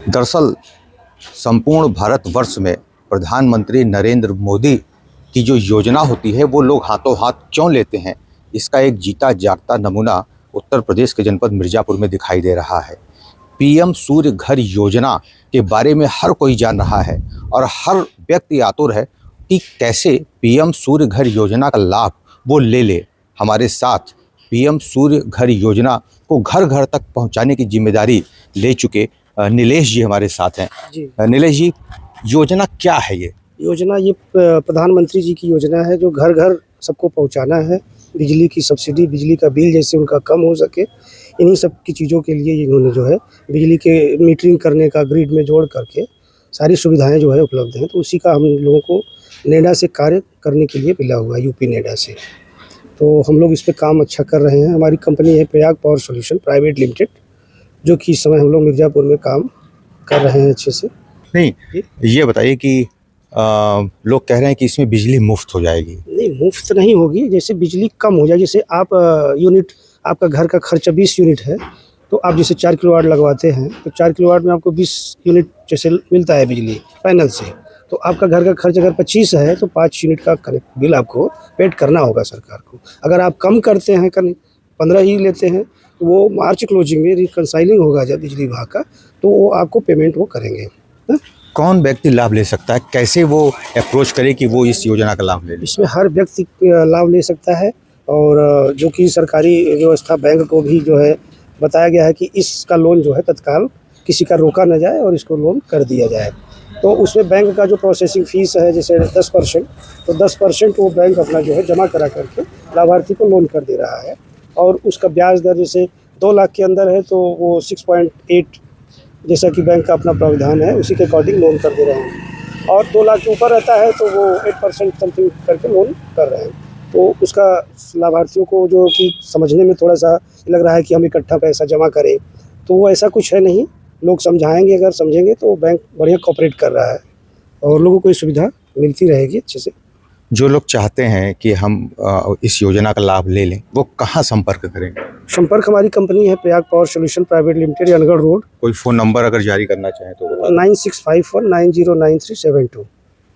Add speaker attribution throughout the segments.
Speaker 1: दरअसल संपूर्ण भारतवर्ष में प्रधानमंत्री नरेंद्र मोदी की जो योजना होती है वो लोग हाथों हाथ क्यों लेते हैं, इसका एक जीता जागता नमूना उत्तर प्रदेश के जनपद मिर्ज़ापुर में दिखाई दे रहा है। पीएम सूर्य घर योजना के बारे में हर कोई जान रहा है और हर व्यक्ति आतुर है कि कैसे पीएम सूर्य घर योजना का लाभ वो ले। हमारे साथ पीएम सूर्य घर योजना को घर घर तक पहुंचाने की जिम्मेदारी ले चुके नीलेश जी हमारे साथ हैं।
Speaker 2: जी,
Speaker 1: नीलेश जी, योजना क्या है ये?
Speaker 2: योजना ये प्रधानमंत्री जी की योजना है जो घर घर सबको पहुंचाना है। बिजली की सब्सिडी, बिजली का बिल जैसे उनका कम हो सके, इन्हीं सब की चीज़ों के लिए इन्होंने जो है बिजली के मीटरिंग करने का ग्रिड में जोड़ करके सारी सुविधाएं जो है उपलब्ध हैं। तो उसी का हम लोगों को नेडा से कार्य करने के लिए मिला हुआ है, यूपी नेडा से। तो हम लोग इस पे काम अच्छा कर रहे हैं। हमारी कंपनी है Prayag power solution private limited, जो कि इस समय हम लोग मिर्ज़ापुर में काम कर रहे हैं अच्छे से।
Speaker 1: नहीं, ये बताइए कि लोग कह रहे हैं कि इसमें बिजली मुफ्त हो जाएगी।
Speaker 2: नहीं, मुफ्त नहीं होगी। जैसे बिजली कम हो जाए, जैसे आप यूनिट, आपका घर का खर्चा 20 यूनिट है, तो आप जैसे 4 किलोवाट लगवाते हैं तो 4 किलोवाट में आपको 20 यूनिट जैसे मिलता है बिजली पैनल से। तो आपका घर का खर्च अगर 25 है तो 5 यूनिट का बिल आपको पेड करना होगा सरकार को। अगर आप कम करते हैं, 15 ही लेते हैं, तो वो मार्च क्लोजिंग में रिकंसाइलिंग होगा जब बिजली विभाग का, तो वो आपको पेमेंट वो करेंगे। है?
Speaker 1: कौन व्यक्ति लाभ ले सकता है, कैसे वो अप्रोच करे कि वो इस योजना का लाभ ले?
Speaker 2: इसमें हर व्यक्ति लाभ ले सकता है और जो कि सरकारी व्यवस्था बैंक को भी जो है बताया गया है कि इसका लोन जो है तत्काल किसी का रोका न जाए और इसको लोन कर दिया जाए। तो उसमें बैंक का जो प्रोसेसिंग फ़ीस है जैसे 10%, तो 10% वो बैंक अपना जो है जमा करा करके लाभार्थी को लोन कर दे रहा है। और उसका ब्याज दर जैसे 2 लाख के अंदर है तो वो 6.8 जैसा कि बैंक का अपना प्रावधान है उसी के अकॉर्डिंग लोन कर दे रहे हैं। और 2 लाख के ऊपर रहता है तो वो 8% समथिंग करके लोन कर रहे हैं। तो उसका लाभार्थियों को जो कि समझने में थोड़ा सा लग रहा है कि हम इकट्ठा पैसा जमा करें, तो वो ऐसा कुछ है नहीं। लोग समझाएंगे, अगर समझेंगे तो बैंक बढ़िया कोऑपरेट कर रहा है और लोगों को ये सुविधा मिलती रहेगी अच्छे से।
Speaker 1: जो लोग चाहते हैं कि हम इस योजना का लाभ ले लें, वो कहाँ संपर्क करेंगे?
Speaker 2: संपर्क हमारी कंपनी है Prayag power solution private limited, अनगढ़ रोड।
Speaker 1: कोई फ़ोन नंबर अगर जारी करना चाहें तो?
Speaker 2: 9651909372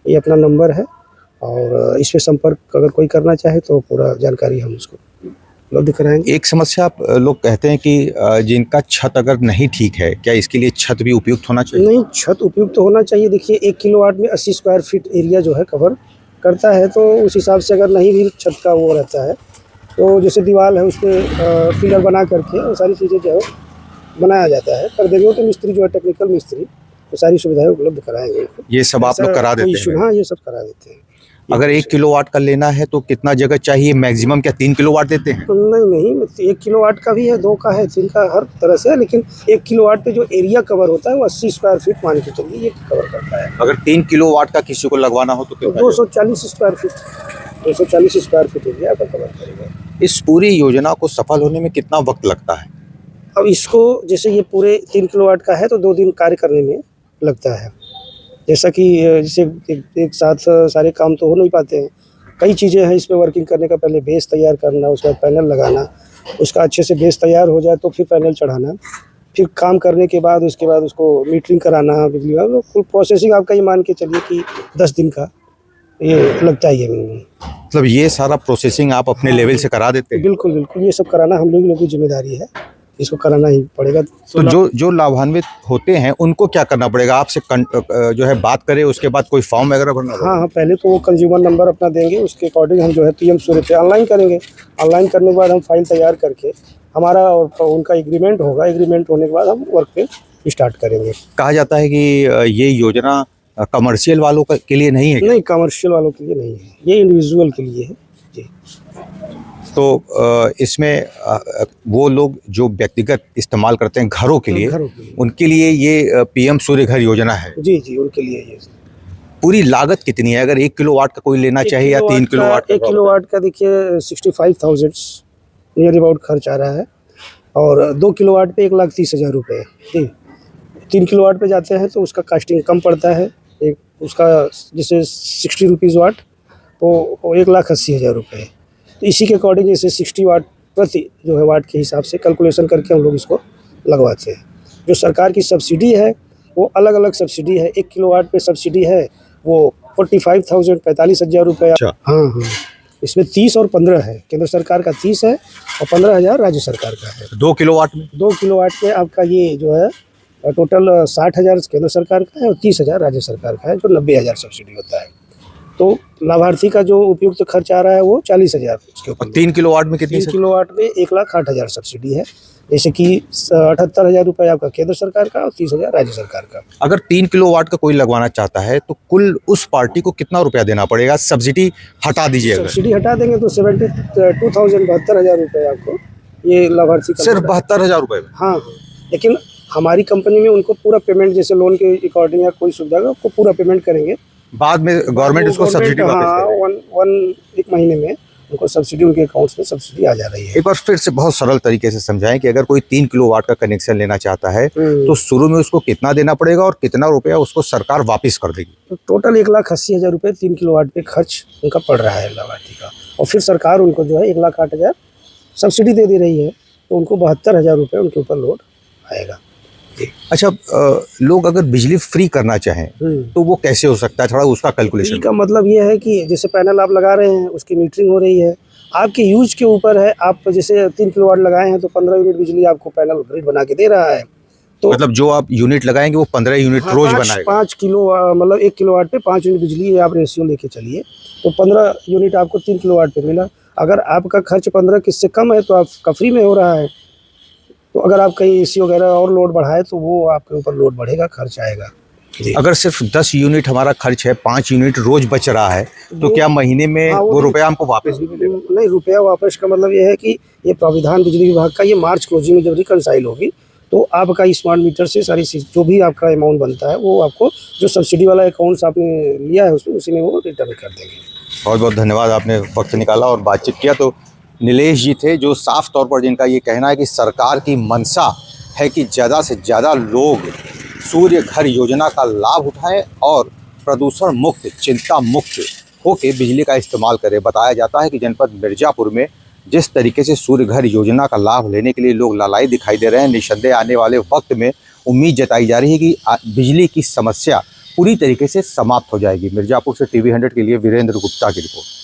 Speaker 2: ये अपना नंबर है। और इस पे संपर्क अगर कोई करना चाहे तो पूरा जानकारी हम उसको उपलब्ध कराएंगे।
Speaker 1: एक समस्या आप लोग कहते हैं कि जिनका छत अगर नहीं ठीक है, क्या इसके लिए छत भी उपयुक्त होना चाहिए?
Speaker 2: नहीं, छत उपयुक्त तो होना चाहिए। देखिए 1 किलोवाट में 80 स्क्वायर फीट एरिया जो है कवर करता है, तो उस हिसाब से अगर नहीं भी छत का वो रहता है तो जैसे दीवार है उस पर पिलर बना करके और सारी चीज़ें जो है बनाया जाता है। कर देंगे तो मिस्त्री जो है टेक्निकल मिस्त्री तो सारी सुविधाएं उपलब्ध कराएंगे।
Speaker 1: ये सब आप लोग करा देते हैं?
Speaker 2: हाँ, ये सब करा देते हैं।
Speaker 1: अगर 1 किलोवाट का लेना है तो कितना जगह चाहिए? मैक्सिमम क्या 3 किलोवाट देते हैं?
Speaker 2: नहीं, 1 किलोवाट का भी है, 2 का है, 3 का, हर तरह से है। लेकिन 1 किलोवाट पे जो एरिया कवर होता है वो 80 स्क्वायर फीट मान के चलिए ये कवर करता है।
Speaker 1: अगर 3 किलोवाट का किसी को लगवाना हो तो
Speaker 2: तो
Speaker 1: कितना?
Speaker 2: 240 square feet, 240 square feet area का कवर करेगा।
Speaker 1: इस पूरी योजना को सफल होने में कितना वक्त लगता है?
Speaker 2: अब इसको जैसे ये पूरे 3 किलोवाट का है तो 2 दिन कार्य करने में लगता है। जैसा कि जैसे एक साथ सारे काम तो हो नहीं पाते हैं, कई चीज़ें हैं इस पे वर्किंग करने का। पहले बेस तैयार करना, उसके बाद पैनल लगाना, उसका अच्छे से बेस तैयार हो जाए तो फिर पैनल चढ़ाना, फिर काम करने के बाद उसके बाद उसको मीटरिंग कराना बिजली का। फुल प्रोसेसिंग आपका ये मान के चलिए कि 10 दिन का ये लगता ही है मिनिमम।
Speaker 1: मतलब ये सारा प्रोसेसिंग आप अपने लेवल से करा देते हैं?
Speaker 2: बिल्कुल बिल्कुल, ये सब कराना हम लोगों की जिम्मेदारी है, इसको कराना ही पड़ेगा।
Speaker 1: तो जो लाभान्वित होते हैं उनको क्या करना पड़ेगा? आपसे जो है बात करें, उसके बाद कोई फॉर्म वगैरह भरना पड़ेगा?
Speaker 2: हाँ, पहले तो वो कंज्यूमर नंबर अपना देंगे, उसके अकॉर्डिंग हम जो है पीएम सूर्य पे ऑनलाइन करेंगे। ऑनलाइन करने के बाद हम फाइल तैयार करके हमारा और उनका एग्रीमेंट होगा। एग्रीमेंट होने के बाद हम वर्क पे स्टार्ट करेंगे।
Speaker 1: कहा जाता है कि ये योजना कमर्शियल वालों के लिए नहीं है?
Speaker 2: नहीं, कमर्शियल वालों के लिए नहीं है, ये इंडिविजुअल के लिए है जी।
Speaker 1: तो इसमें वो लोग जो व्यक्तिगत इस्तेमाल करते हैं घरों के लिए, उनके लिए ये पीएम सूर्य घर योजना है?
Speaker 2: जी, उनके लिए ये।
Speaker 1: पूरी लागत कितनी है अगर 1 किलोवाट का कोई लेना चाहिए या 3 किलोवाट का?
Speaker 2: 1 किलोवाट का देखिए 65,000 नियर अबाउट खर्च आ रहा है और 2 किलोवाट पे 1,30,000 रुपये जी। 3 किलोवाट पे जाते हैं तो उसका कास्टिंग कम पड़ता है। एक उसका जैसे 60 रुपीज़ वाट तो 1,80,000 रुपये। तो इसी के अकॉर्डिंग जैसे 60 वाट प्रति जो है वाट के हिसाब से कैलकुलेशन करके हम लोग इसको लगवाते हैं। जो सरकार की सब्सिडी है वो अलग अलग सब्सिडी है। 1 किलोवाट पे सब्सिडी है वो 45,000 45,000 रुपये।
Speaker 1: अच्छा।
Speaker 2: हाँ हाँ, इसमें 30 और 15 है। केंद्र सरकार का 30 है और 15,000 राज्य सरकार का है।
Speaker 1: 2 किलोवाट में
Speaker 2: 2 किलोवाट पे आपका ये जो है टोटल 60,000 केंद्र सरकार का है और 30,000 राज्य सरकार का है, जो 90,000 सब्सिडी होता है। तो लाभार्थी का जो उपयुक्त खर्च आ रहा है वो 40,000 उसके ऊपर।
Speaker 1: 3 किलोवाट में कितनी
Speaker 2: 3 किलोवाट में 1,08,000 सब्सिडी है, जैसे कि 78,000 रुपये आपका केंद्र सरकार का और 30,000 राज्य सरकार का।
Speaker 1: अगर 3 किलोवाट का कोई लगवाना चाहता है तो कुल उस पार्टी को कितना रुपया देना पड़ेगा? सब्सिडी हटा दीजिए अगर।
Speaker 2: सब्सिडी हटा देंगे तो 72,000 रुपये आपको ये लाभार्थी का
Speaker 1: सिर्फ
Speaker 2: मिलेगा।
Speaker 1: 72,000 रुपये में?
Speaker 2: हाँ, लेकिन हमारी कंपनी में उनको पूरा पेमेंट, जैसे लोन के अकॉर्डिंग या कोई सुविधा का आपको पूरा पेमेंट करेंगे।
Speaker 1: बाद में गवर्नमेंट उसको सब्सिडी वापस
Speaker 2: हाँ,
Speaker 1: करेगी।
Speaker 2: 1 महीने में उनको सब्सिडी, उनके अकाउंट्स में सब्सिडी आ जा रही है।
Speaker 1: एक बार फिर से बहुत सरल तरीके से समझाएं कि अगर कोई 3 किलोवाट का कनेक्शन लेना चाहता है तो शुरू में उसको कितना देना पड़ेगा और कितना रुपया उसको सरकार वापस कर देगी?
Speaker 2: तो टोटल 1,80,000 रुपये 3 किलोवाट पे खर्च उनका पड़ रहा है लाभार्थी का, और फिर सरकार उनको जो है 1,08,000 सब्सिडी दे रही है, तो उनको 72,000 रुपये उनके ऊपर लोड आएगा।
Speaker 1: अच्छा, लोग अगर बिजली फ्री करना चाहें तो वो कैसे हो सकता है? थोड़ा उसका कैलकुलेशन।
Speaker 2: का मतलब ये है कि जैसे पैनल आप लगा रहे हैं, उसकी मीटरिंग हो रही है, आपके यूज के ऊपर है। आप जैसे 3 किलोवाट लगाए हैं तो 15 यूनिट बिजली आपको पैनल ग्रिड बना के दे रहा है। तो
Speaker 1: मतलब जो आप यूनिट लगाएंगे वो 15 यूनिट रोज बनाएगा।
Speaker 2: 5 किलो मतलब 1 किलोवाट पे 5 यूनिट बिजली आप रेशियो लेके चलिए, तो 15 यूनिट आपको 3 किलोवाट पे मिला। अगर आपका खर्च 15 किससे कम है तो आपका फ्री में हो रहा है। तो अगर आप कहीं एसी वगैरह और लोड बढ़ाए तो वो आपके ऊपर लोड बढ़ेगा, खर्च आएगा।
Speaker 1: अगर सिर्फ 10 यूनिट हमारा खर्च है, 5 यूनिट रोज बच रहा है, तो क्या महीने में वो रुपया हमको वापस भी मिलेगा?
Speaker 2: नहीं, रुपया वापस का मतलब ये है कि ये प्राविधान बिजली विभाग का ये मार्च क्लोजिंग में जब रिकनसाइल होगी तो आपका स्मार्ट मीटर से सारी जो भी आपका अमाउंट बनता है वो आपको जो सब्सिडी वाला अकाउंट्स आपने लिया है उसमें उसी में वो रिटर्न कर देंगे।
Speaker 1: बहुत बहुत धन्यवाद, आपने वक्त निकाला और बातचीत किया। तो नीलेश जी थे जो साफ तौर पर जिनका ये कहना है कि सरकार की मंशा है कि ज़्यादा से ज़्यादा लोग सूर्य घर योजना का लाभ उठाएं और प्रदूषण मुक्त, चिंता मुक्त होकर बिजली का इस्तेमाल करें। बताया जाता है कि जनपद मिर्ज़ापुर में जिस तरीके से सूर्य घर योजना का लाभ लेने के लिए लोग लालाई दिखाई दे रहे हैं, निस्संदेह आने वाले वक्त में उम्मीद जताई जा रही है कि बिजली की समस्या पूरी तरीके से समाप्त हो जाएगी। मिर्ज़ापुर से TV 100 के लिए वीरेंद्र गुप्ता की रिपोर्ट।